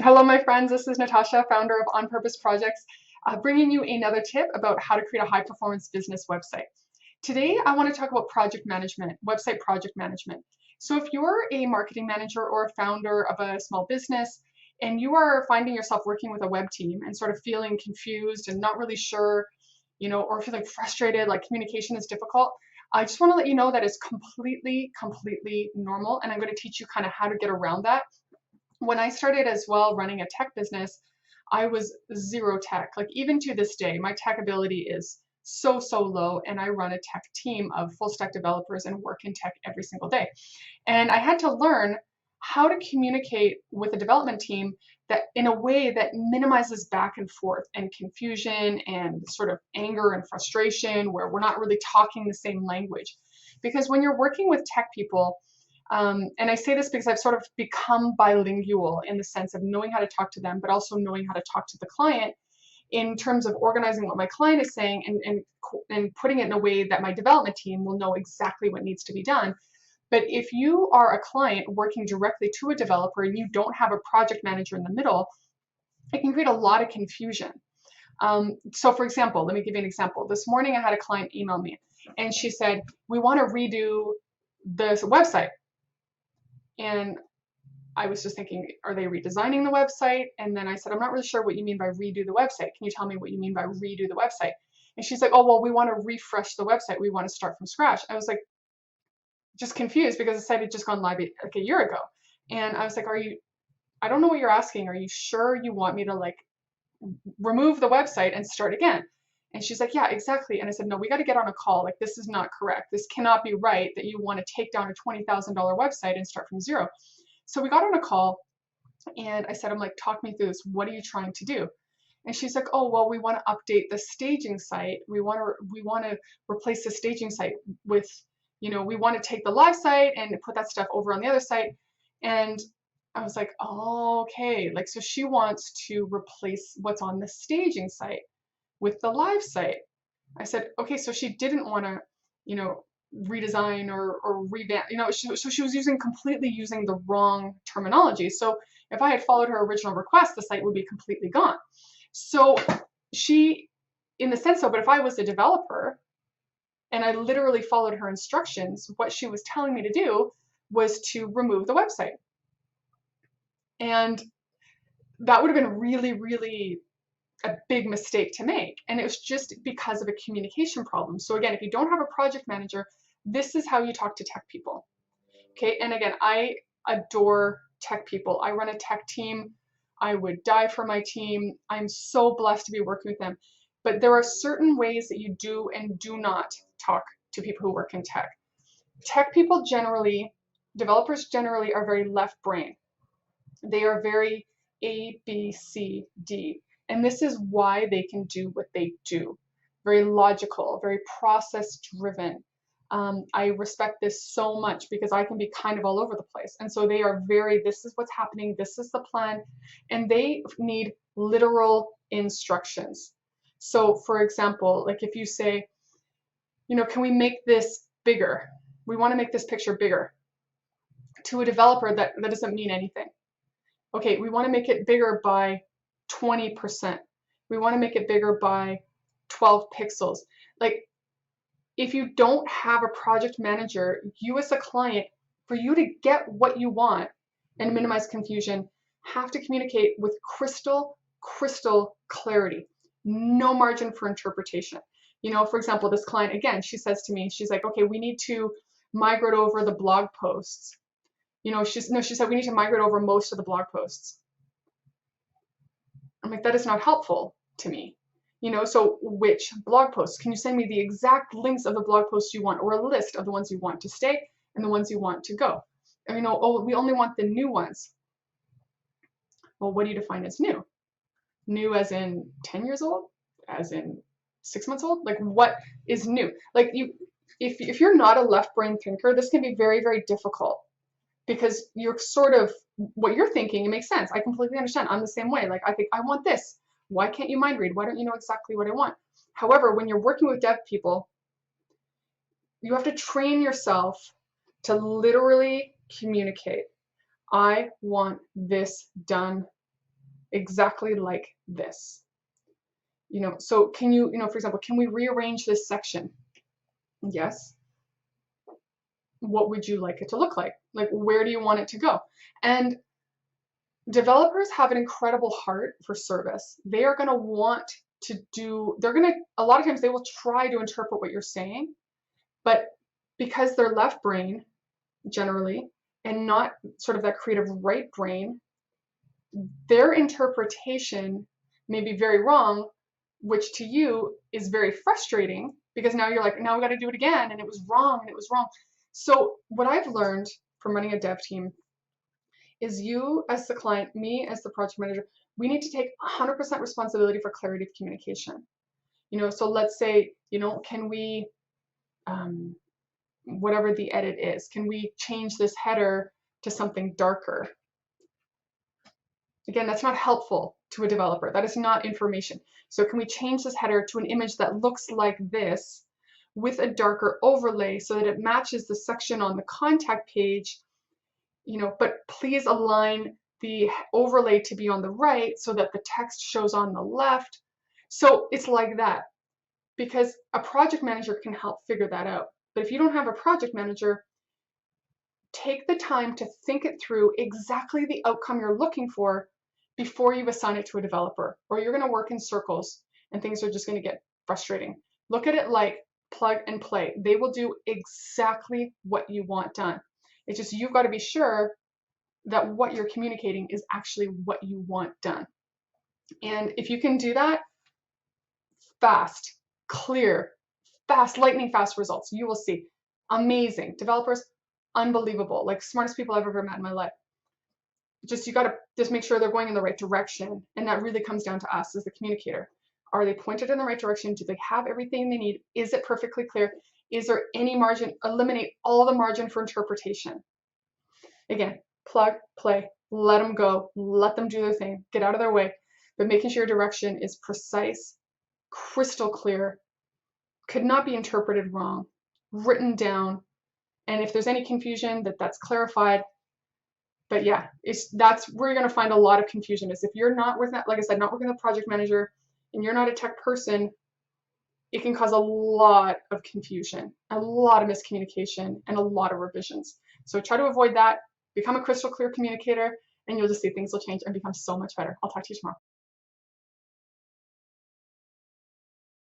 Hello, my friends. This is Natasha, founder of On Purpose Projects, bringing you another tip about how to create a high performance business website. Today, I want to talk about project management, website project management. So, if you're a marketing manager or a founder of a small business and you are finding yourself working with a web team and sort of feeling confused and not really sure, or feeling frustrated, like communication is difficult, I just want to let you know that it's completely normal. And I'm going to teach you kind of how to get around that. When I started as well running a tech business, I was zero tech. Like even to this day, my tech ability is so low, and I run a tech team of full stack developers and work in tech every single day. And I had to learn how to communicate with a development team that in a way that minimizes back and forth and confusion and sort of anger and frustration where we're not really talking the same language. Because when you're working with tech people, and I say this because I've sort of become bilingual in the sense of knowing how to talk to them, but also knowing how to talk to the client in terms of organizing what my client is saying and putting it in a way that my development team will know exactly what needs to be done. But if you are a client working directly to a developer and you don't have a project manager in the middle, it can create a lot of confusion. So for example, let me give you an example. This morning I had a client email me and she said, we want to redo this website. And I was just thinking, are they redesigning the website? And then I said, I'm not really sure what you mean by redo the website. Can you tell me what you mean by redo the website? And she's like, oh, well, we want to refresh the website. We want to start from scratch. I was like, just confused because the site had just gone live like a year ago. And I was like, I don't know what you're asking. Are you sure you want me to like remove the website and start again? And she's like, yeah, exactly. And I said, no, we got to get on a call. Like, this is not correct. This cannot be right that you want to take down a $20,000 website and start from zero. So we got on a call and I said, I'm like, talk me through this. What are you trying to do? And she's like, oh, well, we want to update the staging site. We want to replace the staging site with, we want to take the live site and put that stuff over on the other site. And I was like, oh, okay. Like, so she wants to replace what's on the staging site with the live site. I said, okay, so she didn't want to, you know, redesign or revamp, so she was completely using the wrong terminology. So if I had followed her original request, the site would be completely gone. So she, in the sense, so, but if I was a developer and I literally followed her instructions, what she was telling me to do was to remove the website. And that would have been really a big mistake to make. And it was just because of a communication problem. So again, if you don't have a project manager, this is how you talk to tech people. Okay, and again, I adore tech people. I run a tech team. I would die for my team. I'm so blessed to be working with them. But there are certain ways that you do and do not talk to people who work in tech. Tech people generally, developers generally are very left brain. They are very A, B, C, D. And this is why they can do what they do. Very logical, very process driven. I respect this so much because I can be kind of all over the place. And so they are very, this is what's happening, this is the plan, and they need literal instructions. So, for example, like if you say, can we make this bigger? We want to make this picture bigger. To a developer, that doesn't mean anything. Okay, we want to make it bigger by 20%. We want to make it bigger by 12 pixels. Like, if you don't have a project manager, you as a client, for you to get what you want and minimize confusion, have to communicate with crystal clarity. No margin for interpretation. For example, this client, again, she says to me, she's like, okay, we need to migrate over the blog posts. She said we need to migrate over most of the blog posts. I'm like, that is not helpful to me. So which blog posts? Can you send me the exact links of the blog posts you want, or a list of the ones you want to stay and the ones you want to go? And, oh, we only want the new ones. Well, what do you define as new? New as in 10 years old? As in 6 months old? Like, what is new? Like, if you're not a left brain thinker, this can be very difficult, because you're sort of, what you're thinking, it makes sense. I completely understand. I'm the same way. Like, I think I want this. Why can't you mind read? Why don't you know exactly what I want? However, when you're working with dev people, you have to train yourself to literally communicate. I want this done exactly like this. So can you, for example, can we rearrange this section? Yes. What would you like it to look like? Like, where do you want it to go? And developers have an incredible heart for service. They are going to want to do, a lot of times they will try to interpret what you're saying, but because they're left brain generally and not sort of that creative right brain, their interpretation may be very wrong, which to you is very frustrating because now you're like, now we got to do it again, and it was wrong, and it was wrong. So what I've learned from running a dev team is you as the client, me as the project manager, we need to take 100% responsibility for clarity of communication. So let's say, can we, whatever the edit is, can we change this header to something darker? Again, that's not helpful to a developer. That is not information. So can we change this header to an image that looks like this with a darker overlay so that it matches the section on the contact page, but please align the overlay to be on the right so that the text shows on the left. So it's like that, because a project manager can help figure that out. But if you don't have a project manager, take the time to think it through exactly the outcome you're looking for before you assign it to a developer, or you're going to work in circles and things are just going to get frustrating. Look at it like plug and play. They will do exactly what you want done. It's just you've got to be sure that what you're communicating is actually what you want done. And if you can do that, fast, clear, fast, lightning fast results, you will see. Amazing. Developers, unbelievable. Like smartest people I've ever met in my life. You got to just make sure they're going in the right direction. And that really comes down to us as the communicator. Are they pointed in the right direction? Do they have everything they need? Is it perfectly clear? Is there any margin? Eliminate all the margin for interpretation. Again, plug, play, let them go, let them do their thing, get out of their way, but making sure your direction is precise, crystal clear, could not be interpreted wrong, written down, and if there's any confusion, that's clarified. But yeah, that's where you're going to find a lot of confusion, is if you're not working, like I said, not working with a project manager and you're not a tech person, it can cause a lot of confusion, a lot of miscommunication, and a lot of revisions. So try to avoid that, become a crystal clear communicator, and you'll just see things will change and become so much better. I'll talk to you tomorrow.